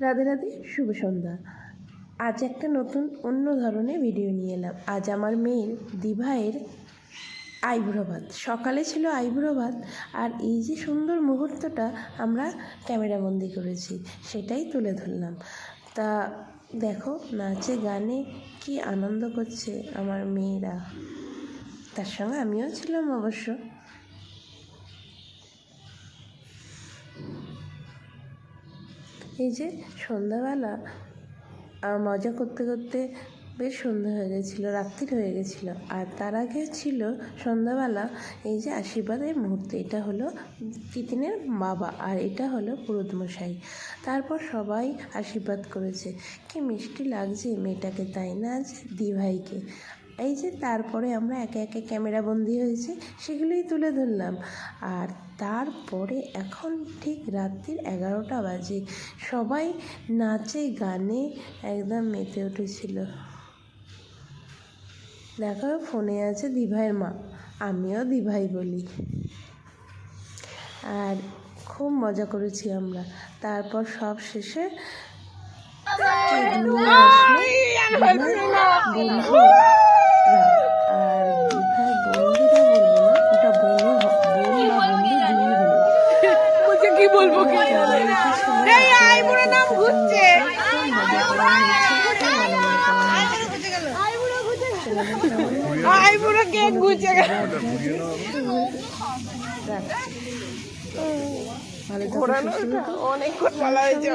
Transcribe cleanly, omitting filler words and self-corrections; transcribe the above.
রাধে রাধে, শুভ সন্ধ্যা। আজ একটা নতুন অন্য ধরনের ভিডিও নিয়ে এলাম। আজ আমার মেয়ের দিভাইয়ের আইবুড়ো ভাত। সকালে ছিল আইবুড়ো ভাত, আর এই যে সুন্দর মুহূর্তটা আমরা ক্যামেরাবন্দি করেছি, সেটাই তুলে ধরলাম। তা দেখো, নাচে গানে কি আনন্দ করছে আমার মেয়েরা, তার সঙ্গে আমিও ছিলাম অবশ্য। এই যে সন্ধ্যাবেলা মজা করতে করতে বেশ সন্ধ্যা হয়ে গেছিলো, রাত্রির হয়ে গেছিলো। আর তার আগে ছিল সন্ধ্যাবেলা এই যে আশীর্বাদের মুহূর্ত। এটা হলো তিতিনের বাবা, আর এটা হলো পুরোহিতমশাই। তারপর সবাই আশীর্বাদ করেছে। কি মিষ্টি লাগছে মেয়েটাকে, তাই না? আজ দিভাইকে। এই যে তারপরে আমরা একে একে ক্যামেরাবন্দি হয়েছে, সেগুলোই তুলে ধরলাম। আর তারপরে এখন ঠিক রাত্রির 11টা বাজে, সবাই নাচে গানে একদম মেতে উঠেছিল। দেখো, ফোনে আছে দিভাইয়ের মা, আমিও দিভাই বলি। আর খুব মজা করেছি আমরা। তারপর সব শেষে কেক নিয়ে আসলো দিভাই বন্ধুরা। আর দিভাই বন্ধুরা বলবো না, ওটা বোন বা বন্ধু দুই হলো। কি বলবো, কি ভালো থাকো, সুস্থ থাকো। অনেকক্ষণ বলা হয়েছে।